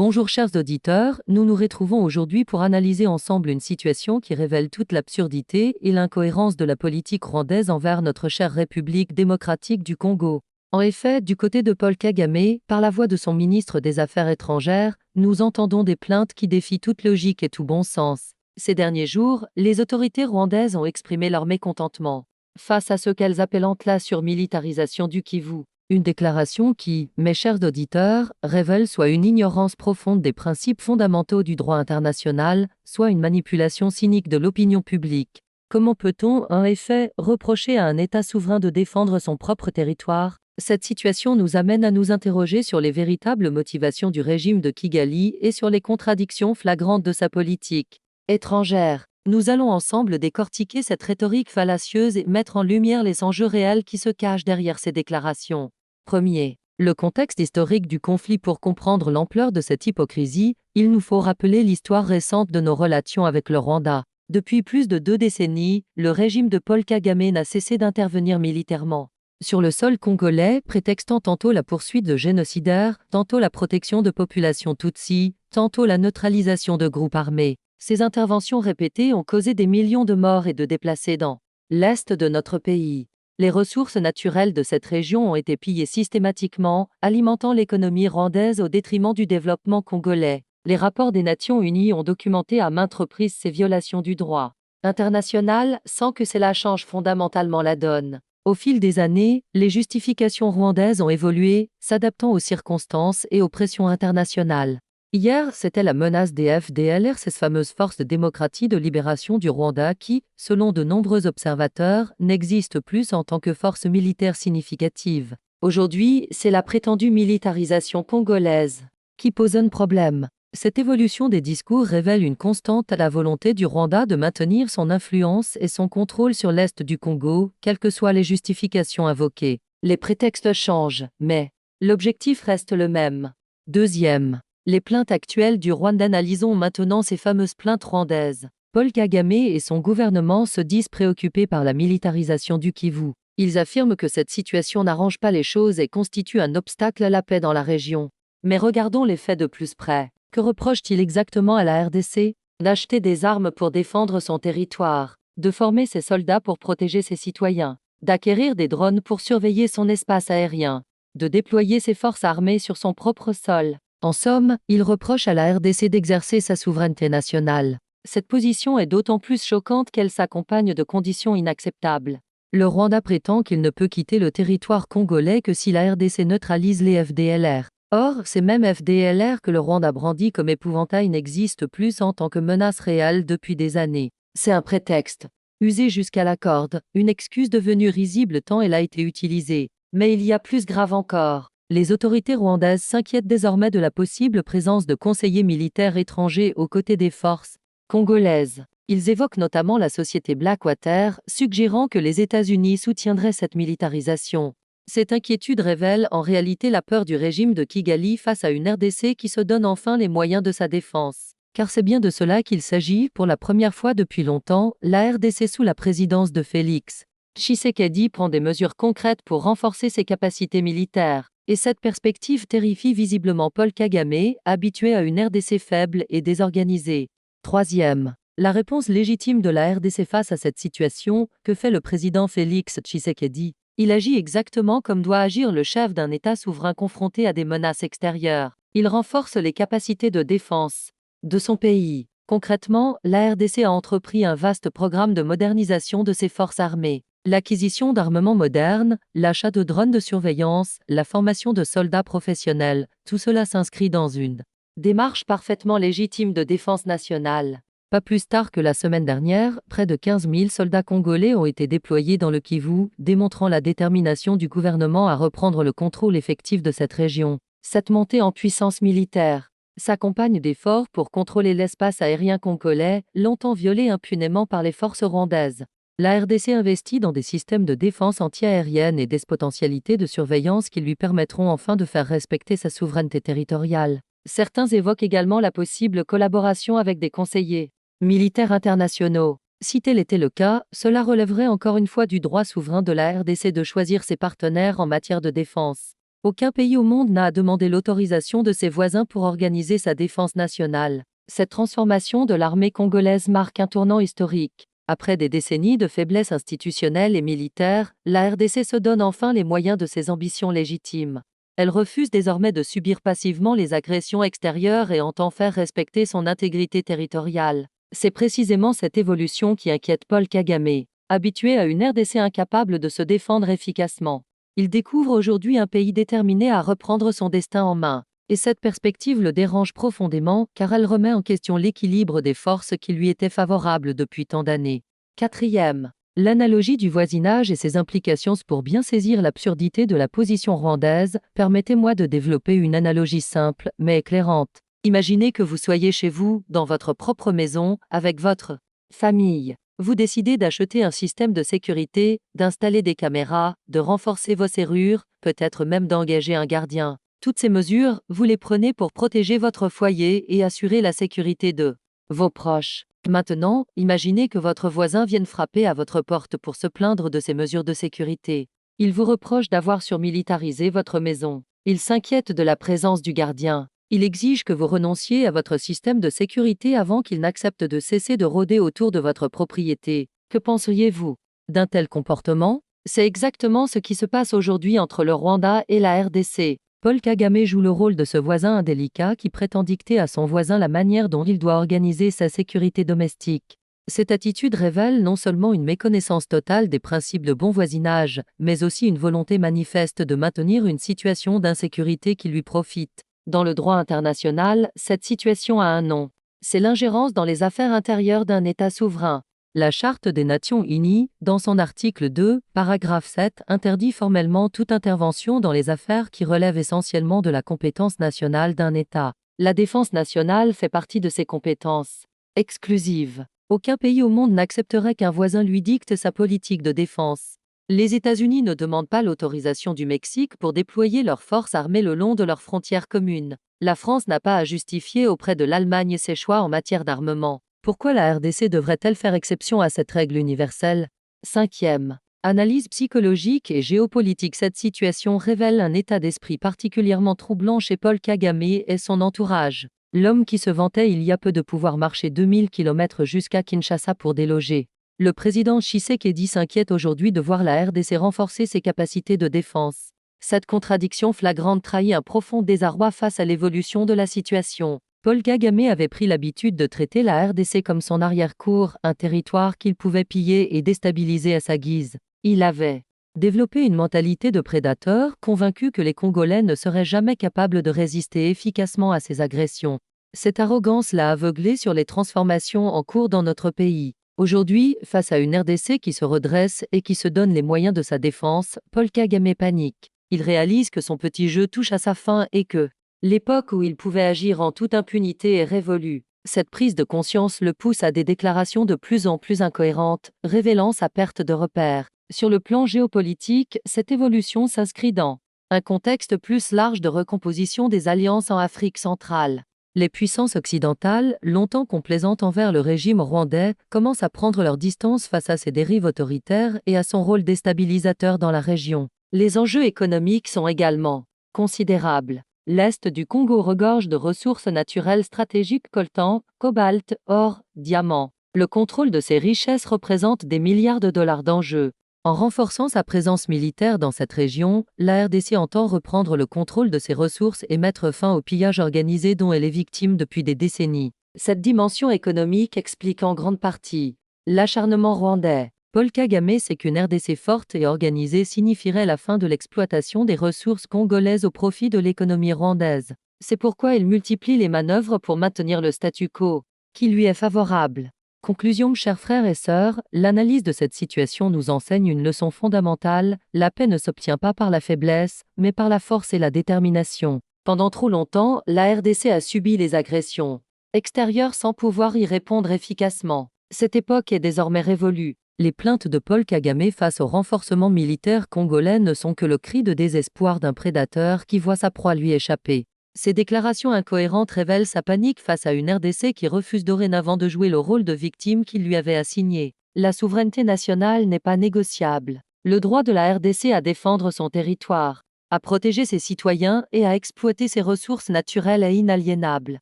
Bonjour chers auditeurs, nous nous retrouvons aujourd'hui pour analyser ensemble une situation qui révèle toute l'absurdité et l'incohérence de la politique rwandaise envers notre chère République démocratique du Congo. En effet, du côté de Paul Kagame, par la voix de son ministre des Affaires étrangères, nous entendons des plaintes qui défient toute logique et tout bon sens. Ces derniers jours, les autorités rwandaises ont exprimé leur mécontentement face à ce qu'elles appellent la surmilitarisation du Kivu. Une déclaration qui, mes chers auditeurs, révèle soit une ignorance profonde des principes fondamentaux du droit international, soit une manipulation cynique de l'opinion publique. Comment peut-on, en effet, reprocher à un État souverain de défendre son propre territoire? Cette situation nous amène à nous interroger sur les véritables motivations du régime de Kigali et sur les contradictions flagrantes de sa politique étrangère. Nous allons ensemble décortiquer cette rhétorique fallacieuse et mettre en lumière les enjeux réels qui se cachent derrière ces déclarations. Premier, le contexte historique du conflit. Pour comprendre l'ampleur de cette hypocrisie, il nous faut rappeler l'histoire récente de nos relations avec le Rwanda. Depuis plus de 2 décennies, le régime de Paul Kagame n'a cessé d'intervenir militairement sur le sol congolais, prétextant tantôt la poursuite de génocidaires, tantôt la protection de populations Tutsis, tantôt la neutralisation de groupes armés. Ces interventions répétées ont causé des millions de morts et de déplacés dans l'est de notre pays. Les ressources naturelles de cette région ont été pillées systématiquement, alimentant l'économie rwandaise au détriment du développement congolais. Les rapports des Nations Unies ont documenté à maintes reprises ces violations du droit international, sans que cela change fondamentalement la donne. Au fil des années, les justifications rwandaises ont évolué, s'adaptant aux circonstances et aux pressions internationales. Hier, c'était la menace des FDLR, ces fameuses forces de démocratie de libération du Rwanda qui, selon de nombreux observateurs, n'existent plus en tant que force militaire significative. Aujourd'hui, c'est la prétendue militarisation congolaise qui pose un problème. Cette évolution des discours révèle une constante à la volonté du Rwanda de maintenir son influence et son contrôle sur l'est du Congo, quelles que soient les justifications invoquées. Les prétextes changent, mais l'objectif reste le même. Deuxième, les plaintes actuelles du Rwanda. Analysons maintenant ces fameuses plaintes rwandaises. Paul Kagame et son gouvernement se disent préoccupés par la militarisation du Kivu. Ils affirment que cette situation n'arrange pas les choses et constitue un obstacle à la paix dans la région. Mais regardons les faits de plus près. Que reproche-t-il exactement à la RDC? D'acheter des armes pour défendre son territoire, de former ses soldats pour protéger ses citoyens, d'acquérir des drones pour surveiller son espace aérien, de déployer ses forces armées sur son propre sol. En somme, il reproche à la RDC d'exercer sa souveraineté nationale. Cette position est d'autant plus choquante qu'elle s'accompagne de conditions inacceptables. Le Rwanda prétend qu'il ne peut quitter le territoire congolais que si la RDC neutralise les FDLR. Or, ces mêmes FDLR que le Rwanda brandit comme épouvantail n'existent plus en tant que menace réelle depuis des années. C'est un prétexte, usé jusqu'à la corde, une excuse devenue risible tant elle a été utilisée. Mais il y a plus grave encore. Les autorités rwandaises s'inquiètent désormais de la possible présence de conseillers militaires étrangers aux côtés des forces congolaises. Ils évoquent notamment la société Blackwater, suggérant que les États-Unis soutiendraient cette militarisation. Cette inquiétude révèle en réalité la peur du régime de Kigali face à une RDC qui se donne enfin les moyens de sa défense. Car c'est bien de cela qu'il s'agit. Pour la première fois depuis longtemps, la RDC sous la présidence de Félix Tshisekedi prend des mesures concrètes pour renforcer ses capacités militaires. Et cette perspective terrifie visiblement Paul Kagame, habitué à une RDC faible et désorganisée. Troisième, la réponse légitime de la RDC face à cette situation. Que fait le président Félix Tshisekedi? Il agit exactement comme doit agir le chef d'un État souverain confronté à des menaces extérieures. Il renforce les capacités de défense de son pays. Concrètement, la RDC a entrepris un vaste programme de modernisation de ses forces armées. L'acquisition d'armements modernes, l'achat de drones de surveillance, la formation de soldats professionnels, tout cela s'inscrit dans une démarche parfaitement légitime de défense nationale. Pas plus tard que la semaine dernière, près de 15 000 soldats congolais ont été déployés dans le Kivu, démontrant la détermination du gouvernement à reprendre le contrôle effectif de cette région. Cette montée en puissance militaire s'accompagne d'efforts pour contrôler l'espace aérien congolais, longtemps violé impunément par les forces rwandaises. La RDC investit dans des systèmes de défense anti-aérienne et des potentialités de surveillance qui lui permettront enfin de faire respecter sa souveraineté territoriale. Certains évoquent également la possible collaboration avec des conseillers militaires internationaux. Si tel était le cas, cela relèverait encore une fois du droit souverain de la RDC de choisir ses partenaires en matière de défense. Aucun pays au monde n'a à demander l'autorisation de ses voisins pour organiser sa défense nationale. Cette transformation de l'armée congolaise marque un tournant historique. Après des décennies de faiblesse institutionnelle et militaire, la RDC se donne enfin les moyens de ses ambitions légitimes. Elle refuse désormais de subir passivement les agressions extérieures et entend faire respecter son intégrité territoriale. C'est précisément cette évolution qui inquiète Paul Kagame, habitué à une RDC incapable de se défendre efficacement. Il découvre aujourd'hui un pays déterminé à reprendre son destin en main. Et cette perspective le dérange profondément car elle remet en question l'équilibre des forces qui lui étaient favorables depuis tant d'années. Quatrième, l'analogie du voisinage et ses implications. Pour bien saisir l'absurdité de la position rwandaise, permettez-moi de développer une analogie simple mais éclairante. Imaginez que vous soyez chez vous, dans votre propre maison, avec votre famille. Vous décidez d'acheter un système de sécurité, d'installer des caméras, de renforcer vos serrures, peut-être même d'engager un gardien. Toutes ces mesures, vous les prenez pour protéger votre foyer et assurer la sécurité de vos proches. Maintenant, imaginez que votre voisin vienne frapper à votre porte pour se plaindre de ces mesures de sécurité. Il vous reproche d'avoir surmilitarisé votre maison. Il s'inquiète de la présence du gardien. Il exige que vous renonciez à votre système de sécurité avant qu'il n'accepte de cesser de rôder autour de votre propriété. Que penseriez-vous d'un tel comportement? C'est exactement ce qui se passe aujourd'hui entre le Rwanda et la RDC. Paul Kagame joue le rôle de ce voisin indélicat qui prétend dicter à son voisin la manière dont il doit organiser sa sécurité domestique. Cette attitude révèle non seulement une méconnaissance totale des principes de bon voisinage, mais aussi une volonté manifeste de maintenir une situation d'insécurité qui lui profite. Dans le droit international, cette situation a un nom. C'est l'ingérence dans les affaires intérieures d'un État souverain. La Charte des Nations Unies, dans son article 2, paragraphe 7, interdit formellement toute intervention dans les affaires qui relèvent essentiellement de la compétence nationale d'un État. La défense nationale fait partie de ces compétences exclusives. Aucun pays au monde n'accepterait qu'un voisin lui dicte sa politique de défense. Les États-Unis ne demandent pas l'autorisation du Mexique pour déployer leurs forces armées le long de leurs frontières communes. La France n'a pas à justifier auprès de l'Allemagne ses choix en matière d'armement. Pourquoi la RDC devrait-elle faire exception à cette règle universelle? Cinquième, analyse psychologique et géopolitique. Cette situation révèle un état d'esprit particulièrement troublant chez Paul Kagame et son entourage. L'homme qui se vantait il y a peu de pouvoir marcher 2000 km jusqu'à Kinshasa pour déloger le président Tshisekedi s'inquiète aujourd'hui de voir la RDC renforcer ses capacités de défense. Cette contradiction flagrante trahit un profond désarroi face à l'évolution de la situation. Paul Kagame avait pris l'habitude de traiter la RDC comme son arrière-cour, un territoire qu'il pouvait piller et déstabiliser à sa guise. Il avait développé une mentalité de prédateur, convaincu que les Congolais ne seraient jamais capables de résister efficacement à ces agressions. Cette arrogance l'a aveuglé sur les transformations en cours dans notre pays. Aujourd'hui, face à une RDC qui se redresse et qui se donne les moyens de sa défense, Paul Kagame panique. Il réalise que son petit jeu touche à sa fin et que l'époque où il pouvait agir en toute impunité est révolue. Cette prise de conscience le pousse à des déclarations de plus en plus incohérentes, révélant sa perte de repères. Sur le plan géopolitique, cette évolution s'inscrit dans un contexte plus large de recomposition des alliances en Afrique centrale. Les puissances occidentales, longtemps complaisantes envers le régime rwandais, commencent à prendre leur distance face à ses dérives autoritaires et à son rôle déstabilisateur dans la région. Les enjeux économiques sont également considérables. L'Est du Congo regorge de ressources naturelles stratégiques coltan, cobalt, or, diamants. Le contrôle de ces richesses représente des milliards de dollars d'enjeux. En renforçant sa présence militaire dans cette région, la RDC entend reprendre le contrôle de ses ressources et mettre fin au pillage organisé dont elle est victime depuis des décennies. Cette dimension économique explique en grande partie l'acharnement rwandais. Paul Kagame sait qu'une RDC forte et organisée signifierait la fin de l'exploitation des ressources congolaises au profit de l'économie rwandaise. C'est pourquoi il multiplie les manœuvres pour maintenir le statu quo, qui lui est favorable. Conclusion, chers frères et sœurs, l'analyse de cette situation nous enseigne une leçon fondamentale: la paix ne s'obtient pas par la faiblesse, mais par la force et la détermination. Pendant trop longtemps, la RDC a subi les agressions extérieures sans pouvoir y répondre efficacement. Cette époque est désormais révolue. Les plaintes de Paul Kagame face au renforcement militaire congolais ne sont que le cri de désespoir d'un prédateur qui voit sa proie lui échapper. Ces déclarations incohérentes révèlent sa panique face à une RDC qui refuse dorénavant de jouer le rôle de victime qu'il lui avait assigné. La souveraineté nationale n'est pas négociable. Le droit de la RDC à défendre son territoire à protéger ses citoyens et à exploiter ses ressources naturelles et inaliénables.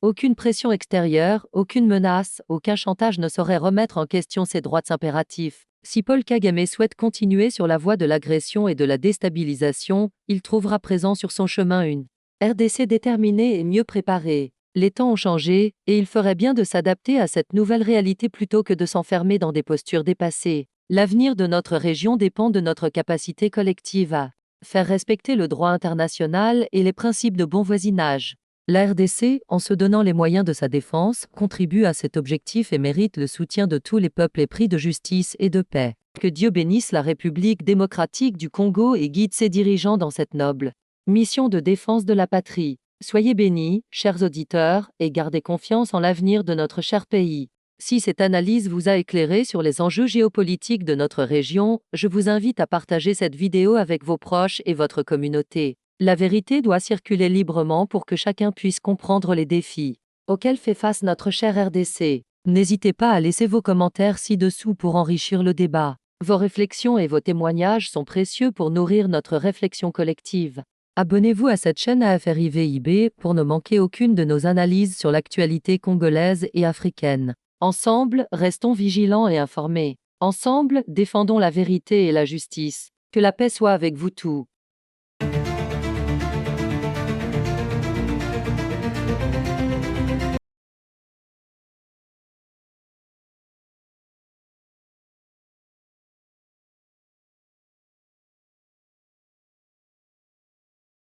Aucune pression extérieure, aucune menace, aucun chantage ne saurait remettre en question ces droits impératifs. Si Paul Kagame souhaite continuer sur la voie de l'agression et de la déstabilisation, il trouvera présent sur son chemin une RDC déterminée et mieux préparée. Les temps ont changé, et il ferait bien de s'adapter à cette nouvelle réalité plutôt que de s'enfermer dans des postures dépassées. L'avenir de notre région dépend de notre capacité collective à faire respecter le droit international et les principes de bon voisinage. La RDC, en se donnant les moyens de sa défense, contribue à cet objectif et mérite le soutien de tous les peuples épris de justice et de paix. Que Dieu bénisse la République démocratique du Congo et guide ses dirigeants dans cette noble mission de défense de la patrie. Soyez bénis, chers auditeurs, et gardez confiance en l'avenir de notre cher pays. Si cette analyse vous a éclairé sur les enjeux géopolitiques de notre région, je vous invite à partager cette vidéo avec vos proches et votre communauté. La vérité doit circuler librement pour que chacun puisse comprendre les défis auxquels fait face notre cher RDC. N'hésitez pas à laisser vos commentaires ci-dessous pour enrichir le débat. Vos réflexions et vos témoignages sont précieux pour nourrir notre réflexion collective. Abonnez-vous à cette chaîne AFRIVIB pour ne manquer aucune de nos analyses sur l'actualité congolaise et africaine. Ensemble, restons vigilants et informés. Ensemble, défendons la vérité et la justice. Que la paix soit avec vous tous.